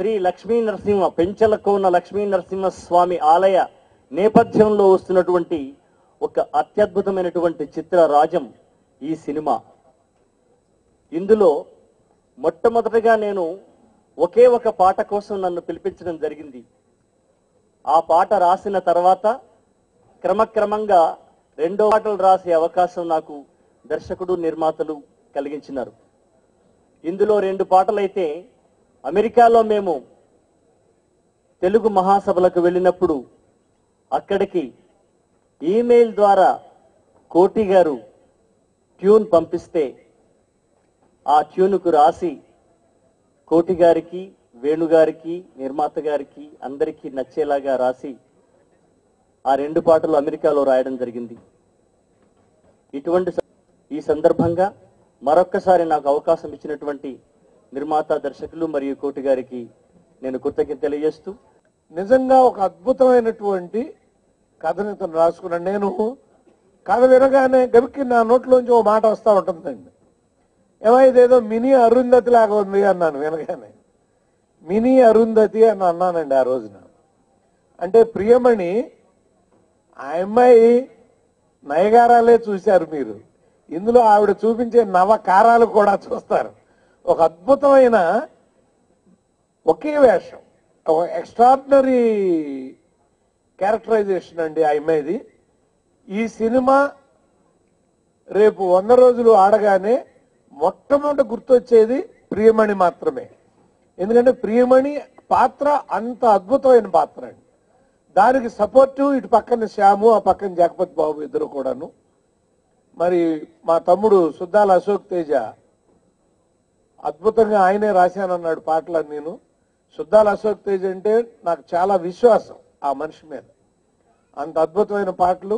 శ్రీ లక్ష్మీ నరసింహ పెంచలకోన లక్ష్మీ నరసింహ స్వామి ఆలయ నేపథ్యంలో వస్తున్నటువంటి ఒక అత్యద్భుతమైనటువంటి చిత్రరాజం ఈ సినిమా. ఇందులో మొట్టమొదటిగా నేను ఒకే ఒక పాట కోసం నన్ను పిలిపించడం జరిగింది. ఆ పాట రాసిన తర్వాత క్రమక్రమంగా రెండో పాటలు రాసే అవకాశం నాకు దర్శకుడు నిర్మాతలు కలిగించినారు. ఇందులో 2 పాటలైతే అమెరికాలో మేము తెలుగు మహాసభలకు వెళ్ళినప్పుడు అక్కడికి ఈమెయిల్ ద్వారా కోటి గారు ట్యూన్ పంపిస్తే ఆ ట్యూన్కు రాసి కోటి గారికి, వేణుగారికి, నిర్మాత గారికి అందరికీ నచ్చేలాగా రాసి ఆ 2 పాటలు అమెరికాలో రాయడం జరిగింది. ఈ సందర్భంగా మరొక్కసారి నాకు అవకాశం ఇచ్చినటువంటి నిర్మాత, దర్శకులు మరియు కోటి గారికి నేను కృతజ్ఞత తెలియజేస్తూ, నిజంగా ఒక అద్భుతమైనటువంటి కథని తను రాసుకున్నాను. నేను కథ వినగానే గబిక్కి నా నోట్లోంచి ఒక మాట వస్తూ ఉంటుందండి. ఇదేదో మినీ అరుంధతి లాగా ఉంది అన్నాను వినగానే. మినీ అరుంధతి అని అన్నానండి ఆ రోజున. అంటే ప్రియమణి ఆ అమ్మాయి నయగారాలే చూశారు మీరు, ఇందులో ఆవిడ చూపించే నవకారాలు కూడా చూస్తారు. ఒక అద్భుతమైన ఒకే వేషం, ఒక ఎక్స్ట్రాడినరీ క్యారెక్టరైజేషన్ అండి ఆ అమ్మాయిది. ఈ సినిమా రేపు 100 రోజులు ఆడగానే మొట్టమొదటి గుర్తొచ్చేది ప్రియమణి మాత్రమే. ఎందుకంటే ప్రియమణి పాత్ర అంత అద్భుతమైన పాత్ర అండి. దానికి సపోర్టు ఇటు పక్కన శ్యాము, ఆ పక్కన జగపతి బాబు ఇద్దరు కూడాను. మరి మా తమ్ముడు సుద్దాల అశోక్ తేజ అద్భుతంగా ఆయనే రాశానన్నాడు పాటలను. నేను సుద్దాల అశోక్ తేజ అంటే నాకు చాలా విశ్వాసం ఆ మనిషి మీద. అంత అద్భుతమైన పాటలు.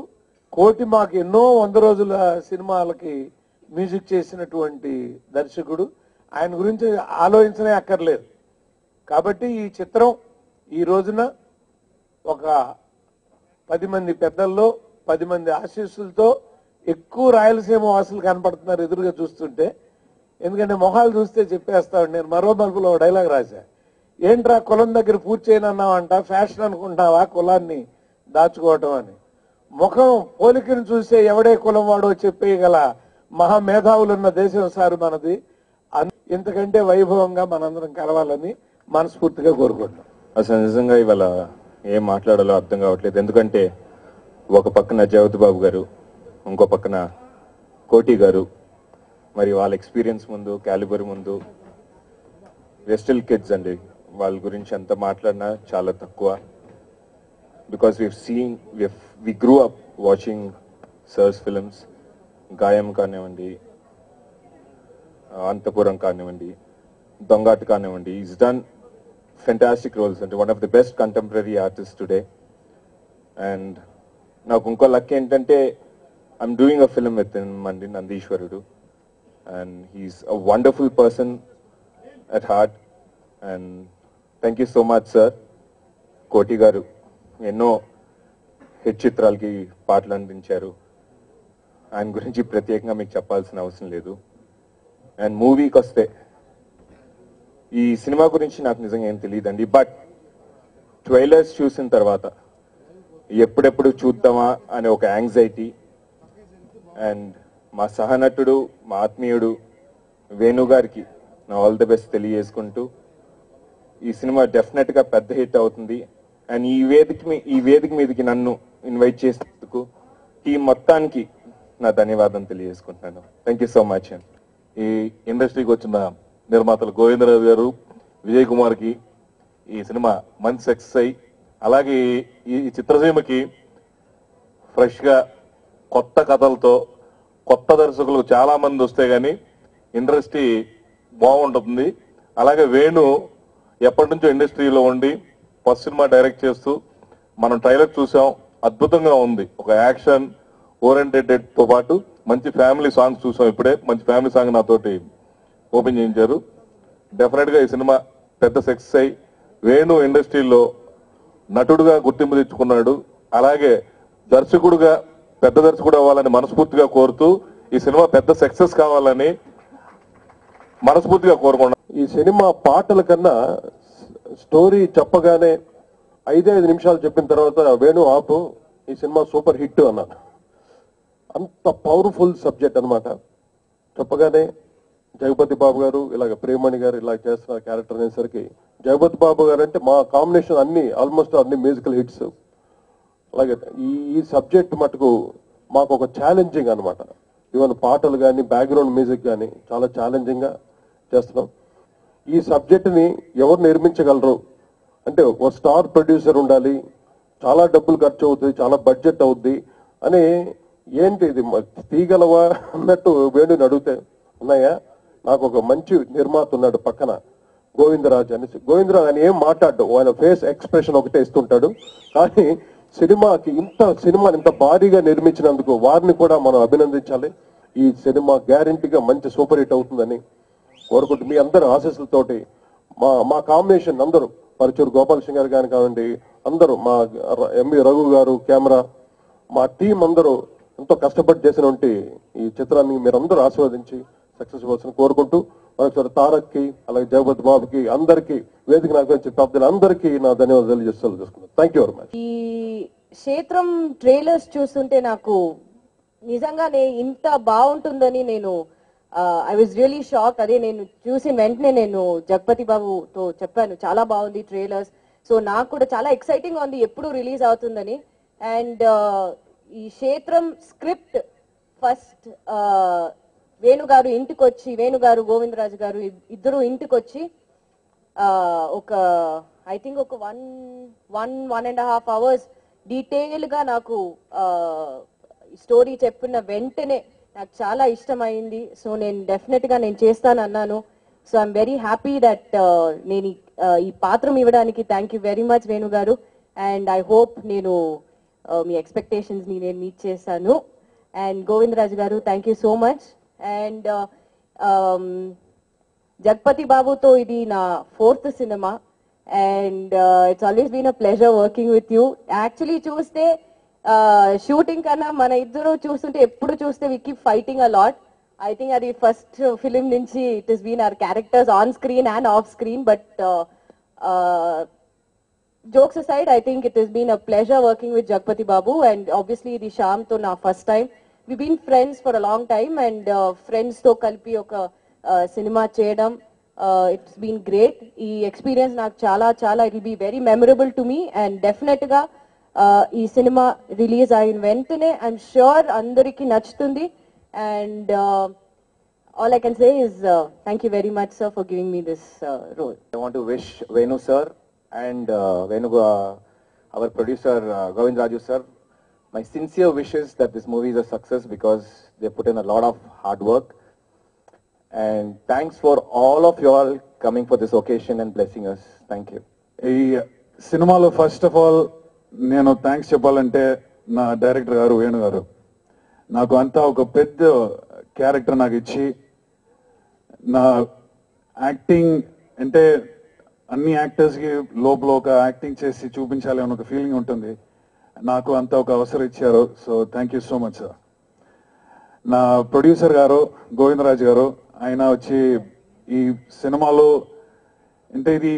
కోటి మాకు ఎన్నో 100 రోజుల సినిమాలకి మ్యూజిక్ చేసినటువంటి దర్శకుడు. ఆయన గురించి ఆలోచించనే అక్కర్లేదు. కాబట్టి ఈ చిత్రం ఈ రోజున ఒక 10 మంది పెద్దల్లో 10 మంది ఆశీస్సులతో ఎక్కువ రాయలసీమ వాసులు కనపడుతున్నారు ఎదురుగా చూస్తుంటే. ఎందుకంటే మొహాలు చూస్తే చెప్పేస్తాడు. నేను మరో మలుపులో డైలాగ్ రాశా, ఏంట్రా కులం దగ్గర పూర్తి చేయనన్నావంట, ఫ్యాషన్ అనుకుంటున్నావా కులాన్ని దాచుకోవటం అని. ముఖం పోలికను చూసే ఎవడే కులం వాడో చెప్పేయగల మహామేధావులున్న దేశం సార్ మనది. ఇంతకంటే వైభవంగా మనందరం కలవాలని మనస్ఫూర్తిగా కోరుకుంటున్నాం. అసలు నిజంగా ఇవాళ ఏం మాట్లాడాలో అర్థం కావట్లేదు. ఎందుకంటే ఒక పక్కన జగపతి బాబు గారు, ఇంకో పక్కన కోటి గారు, మరి వాళ్ళ ఎక్స్పీరియన్స్ ముందు, క్యాలిబర్ ముందు వెస్టల్ కిడ్స్ అండి. వాళ్ళ గురించి ఎంత మాట్లాడినా చాలా తక్కువ. Because we grew up watching sir's films. Gaayam కానివ్వండి, అంతపురం కానివ్వండి, దొంగాట కానివ్వండి, is done fantastic roles and one of the best contemporary artists today. And నాకు ఇంకో లక్ ఏంటంటే I'm doing a film with him, Nandishwarudu, and he's a wonderful person at heart. And thank you so much sir. కోటి గారు ఎన్నో hit చిత్రాలకి పాటలు అందించారు. ఆయన గురించి ప్రత్యేకంగా మీకు చెప్పాల్సిన అవసరం లేదు. అండ్ మూవీకి వస్తే ఈ సినిమా గురించి నాకు నిజంగా ఏం తెలియదండి. బట్ ట్రైలర్స్ చూసిన తర్వాత ఎప్పుడెప్పుడు చూద్దామా అనే ఒక యాంగ్జైటీ. అండ్ మా సహనటుడు, మా ఆత్మీయుడు వేణు గారికి నా ఆల్ ది బెస్ట్ తెలియజేసుకుంటూ, ఈ సినిమా డెఫినెట్ గా పెద్ద హిట్ అవుతుంది. అండ్ ఈ వేదిక మీదకి నన్ను ఇన్వైట్ చేసేందుకు టీం మొత్తానికి నా ధన్యవాదం తెలియజేసుకుంటున్నాను. Thank you so much. ఈ ఇండస్ట్రీకి వచ్చిన నిర్మాతలు గోవిందరావు గారు, విజయ్ కుమార్ కి ఈ సినిమా మంచి సక్సెస్ అయ్యి, అలాగే ఈ చిత్రసీమకి ఫ్రెష్ గా కొత్త కథలతో కొత్త దర్శకులు చాలా మంది వస్తే గానీ ఇండస్ట్రీ బాగుంటుంది. అలాగే వేణు ఎప్పటి నుంచో ఇండస్ట్రీలో ఉండి ఫస్ట్ సినిమా డైరెక్ట్ చేస్తూ, మనం ట్రైలర్ చూసాం, అద్భుతంగా ఉంది. ఒక యాక్షన్ ఓరియంటెడ్ తో పాటు మంచి ఫ్యామిలీ సాంగ్స్ చూసాం. ఇప్పుడే మంచి ఫ్యామిలీ సాంగ్ నాతోటి ఓపెన్ చేయించారు. డెఫినెట్ గా ఈ సినిమా పెద్ద సక్సెస్ అయ్యి వేణు ఇండస్ట్రీలో నటుడుగా గుర్తింపు తెచ్చుకున్నాడు. అలాగే దర్శకుడుగా పెద్ద దర్శకుడు అవ్వాలని మనస్ఫూర్తిగా కోరుతూ ఈ సినిమా పెద్ద సక్సెస్ కావాలని మనస్ఫూర్తిగా కోరుకున్నాను. ఈ సినిమా పాటల కన్నా స్టోరీ చెప్పగానే 5 నిమిషాలు చెప్పిన తర్వాత వేణు ఆపు, ఈ సినిమా సూపర్ హిట్ అన్నాను. అంత పవర్ఫుల్ సబ్జెక్ట్ అనమాట. చెప్పగానే జగపతి బాబు గారు ఇలాగ ప్రేమణి గారు ఇలా చేస్తున్న క్యారెక్టర్ అనేసరికి, జగపతి బాబు గారు అంటే మా కాంబినేషన్ ఆల్మోస్ట్ అన్ని మ్యూజికల్ హిట్స్. అలాగే ఈ సబ్జెక్ట్ మటుకు మాకు ఒక ఛాలెంజింగ్ అనమాట. ఈవెన్ పాటలు కానీ బ్యాక్గ్రౌండ్ మ్యూజిక్ కానీ చాలా ఛాలెంజింగ్ గా చేస్తున్నాం. ఈ సబ్జెక్ట్ ని ఎవరు నిర్మించగలరు అంటే ఒక స్టార్ ప్రొడ్యూసర్ ఉండాలి, చాలా డబ్బులు ఖర్చు అవుతుంది, చాలా బడ్జెట్ అవుద్ది అని, ఏంటి ఇది తీగలవా అన్నట్టు వేణుని అడిగితే, ఉన్నాయా నాకు ఒక మంచి నిర్మాత ఉన్నాడు పక్కన గోవిందరాజ్ అనేసి. గోవిందరాజ్ ఆయన ఏం మాట్లాడు, ఆయన ఫేస్ ఎక్స్ప్రెషన్ ఒకటే ఇస్తుంటాడు. కానీ సినిమాని ఇంత భారీగా నిర్మించినందుకు వారిని కూడా మనం అభినందించాలి. ఈ సినిమా గ్యారంటీగా మంచి సూపర్ హిట్ అవుతుందని కోరుకుంటూ, మీ అందరు ఆశీస్సులతోటి మా కాంబినేషన్ అందరూ, పరచూరు గోపాల్ సింగ్ గారు కానీ కావండి, అందరూ మా ఎంవి రఘు గారు కెమెరా, మా టీం అందరూ ఎంతో కష్టపడి చేసినటువంటి ఈ చిత్రాన్ని మీరందరూ ఆస్వాదించి సక్సెస్ అవ్వాల్సిన కోరుకుంటూ, మరొకసారి తారక్కి అలాగే జగపతి బాబుకి అందరికీ వేదిక నాకు పెద్దలు అందరికీ నా ధన్యవాదాలు చేసుకున్నాను. Thank you very much. ఈ క్షేత్రం ట్రైలర్స్ చూస్తుంటే నాకు నిజంగానే ఇంత బాగుంటుందని నేను ఐ వాజ్ రియలీ షాక్. అదే నేను చూసిన వెంటనే నేను జగపతి బాబుతో చెప్పాను, చాలా బాగుంది ట్రైలర్స్. సో నాకు కూడా చాలా ఎక్సైటింగ్ ఉంది ఎప్పుడు రిలీజ్ అవుతుందని. అండ్ ఈ క్షేత్రం స్క్రిప్ట్ ఫస్ట్ వేణుగారు ఇంటికి వచ్చి, వేణుగారు గోవిందరాజు గారు ఇద్దరు ఇంటికి వచ్చి ఒక ఐ థింక్ ఒక 1.5 hours డీటెయిల్ గా నాకు స్టోరీ చెప్పిన వెంటనే నాకు చాలా ఇష్టమైంది. సో నేను డెఫినెట్ గా నేను చేస్తాను అన్నాను. So I'm very happy that నేను ఈ పాత్రం ఇవ్వడానికి thank you very much Venu గారు. అండ్ ఐ హోప్ నేను మీ ఎక్స్పెక్టేషన్స్ ని నేను మీట్ చేశాను. And Govindaraju garu thank you so much. And Jagapathi బాబుతో ఇది నా 4th సినిమా. And it's always been a pleasure working with you. Actually చూస్తే షూటింగ్ కన్నా మన ఇద్దరు చూస్తుంటే ఎప్పుడు చూస్తే we keep fighting a lot. I think అది ఫస్ట్ ఫిలిం నుంచి it is been our characters on screen and off screen. But jokes aside, I think it has been a pleasure working with Jagpati Babu, and obviously the Shyam to na first time. We've been friends for a long time, and friends to kalpi oka cinema cheyadam, it's been great. Ee experience నాకు చాలా it will be very memorable to me, and definitely ga ee cinema release ayin ventane I'm sure andariki nachutundi. And all I can say is thank you very much, sir, for giving me this role. I want to wish Venu sir and our producer Govind Raju sir my sincere wishes that this movie is a success, because they put in a lot of hard work. And thanks for all of you all coming for this occasion and blessing us. Thank you. ఈ సినిమాలో first of all నేను thanks చెప్పాలంటే నా director గారు వేణు గారు నాకు అంతా ఒక పెద్ద క్యారెక్టర్ నాకు ఇచ్చి, నా యాక్టింగ్ అంటే అన్ని యాక్టర్స్ కి లోపల ఒక యాక్టింగ్ చేసి చూపించాలి అని ఒక ఫీలింగ్ ఉంటుంది. నాకు అంత ఒక అవసరం ఇచ్చారు. So thank you so much sir. నా ప్రొడ్యూసర్ గారు గోవిందరాజు గారు, ఆయన వచ్చి ఈ సినిమాలో అంటే ఇది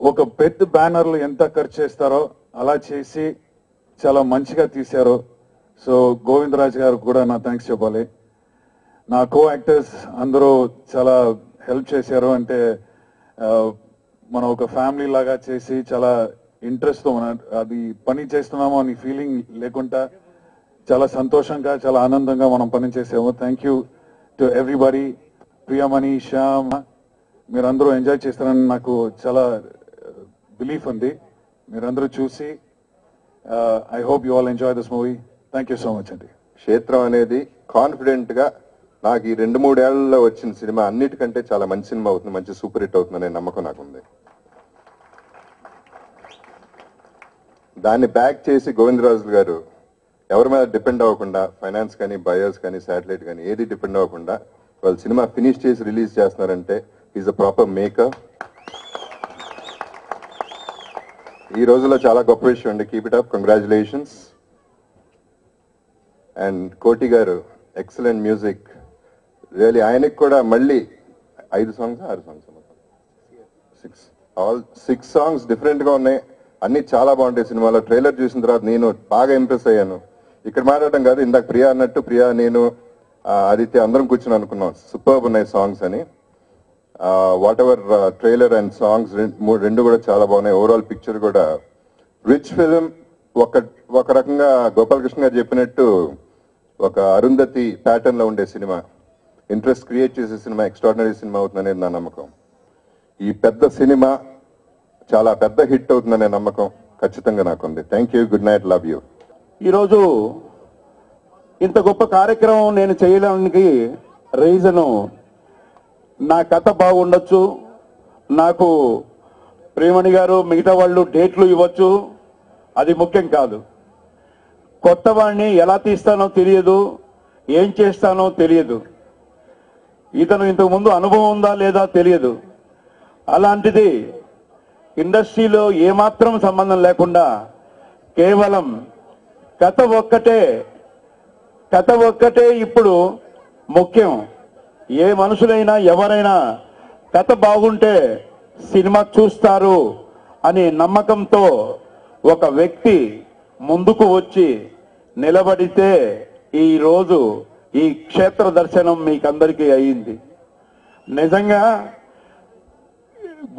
ఒక పెద్ద బ్యానర్లు ఎంత ఖర్చు చేస్తారో అలా చేసి చాలా మంచిగా తీశారు. సో గోవిందరాజు గారు కూడా నా థ్యాంక్స్ చెప్పాలి. నా కో యాక్టర్స్ అందరూ చాలా హెల్ప్ చేశారు. అంటే మనం ఒక ఫ్యామిలీ లాగా చేసి చాలా ఇంట్రెస్ట్ తో అది పని చేస్తున్నామో అని ఫీలింగ్ లేకుండా చాలా సంతోషంగా చాలా ఆనందంగా మనం పని చేసాము. Thank you to everybody. Priyamani, Shyam, మీరందరూ ఎంజాయ్ చేస్తారని నాకు చాలా బిలీఫ్ ఉంది. మీరందరూ చూసి I hope you all enjoy this movie. Thank you so much అండి. క్షేత్రం అనేది కాన్ఫిడెంట్ గా నాకు ఈ 2-3 ఏళ్లలో వచ్చిన సినిమా అన్నిటికంటే చాలా మంచి సినిమా అవుతుంది, మంచి సూపర్ హిట్ అవుతుందనే నమ్మకం నాకుంది. దాన్ని బ్యాక్ చేసి గోవిందరాజు గారు ఎవరి మీద డిపెండ్ అవ్వకుండా, ఫైనాన్స్ కానీ బయర్స్ కానీ శాటిలైట్ కానీ ఏది డిపెండ్ అవ్వకుండా వాళ్ళు సినిమా ఫినిష్ చేసి రిలీజ్ చేస్తున్నారంటే ఈజ్ అ ప్రాపర్ మేకర్. ఈ రోజుల్లో చాలా గొప్ప విషయం అండి. Keep it up, congratulations. And కోటి గారు ఎక్సలెంట్ మ్యూజిక్, రియలీ. ఆయనకి కూడా మళ్ళీ 5 songs 6 songs 6 all 6 songs different గా ఉన్నాయి, అన్ని చాలా బాగుంటాయి. సినిమాలో ట్రైలర్ చూసిన తర్వాత నేను బాగా ఇంప్రెస్ అయ్యాను. ఇక్కడ మాట్లాడడం కాదు, ఇందాక ప్రియా అన్నట్టు ప్రియా, నేను, ఆదిత్య అందరం కూర్చొని అనుకున్నాం సూపర్బ్ ఉన్నాయి సాంగ్స్ అని. What ever trailer and songs రెండు కూడా చాలా బాగున్నాయి. ఓవరాల్ పిక్చర్ కూడా రిచ్ ఫిలిం. ఒక రకంగా గోపాలకృష్ణ గారు చెప్పినట్టు ఒక అరుంధతి ప్యాటర్న్ లో ఉండే సినిమా, ఇంట్రెస్ట్ క్రియేట్ చేసే సినిమా, ఎక్స్ట్రాడినరీ సినిమా అవుతుందనేది నా నమ్మకం. ఈ పెద్ద సినిమా చాలా పెద్ద హిట్ అవుతుందనే నమ్మకం ఖచ్చితంగా నాకుంది. Thank you, good night, love you. ఈరోజు ఇంత గొప్ప కార్యక్రమం నేను చేయడానికి రీజను, నా కథ బాగుండొచ్చు, నాకు ప్రేమణి గారు మిగతా వాళ్ళు డేట్లు ఇవ్వచ్చు, అది ముఖ్యం కాదు. కొత్త వాడిని ఎలా తీస్తానో తెలియదు, ఏం చేస్తానో తెలియదు, ఇతను ఇంతకు ముందు అనుభవం ఉందా లేదా తెలియదు. అలాంటిది ఇండస్ట్రీలో ఏమాత్రం సంబంధం లేకుండా కేవలం కథ ఒక్కటే ఇప్పుడు ముఖ్యం. ఏ మనుషులైనా ఎవరైనా కథ బాగుంటే సినిమా చూస్తారు అనే నమ్మకంతో ఒక వ్యక్తి ముందుకు వచ్చి నిలబడితే ఈ రోజు ఈ క్షేత్ర దర్శనం మీకందరికీ అయింది. నిజంగా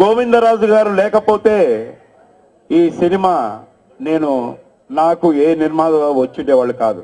గోవిందరాజు గారు లేకపోతే ఈ సినిమా నాకు ఏ నిర్మాత వచ్చిండేవాళ్ళు కాదు.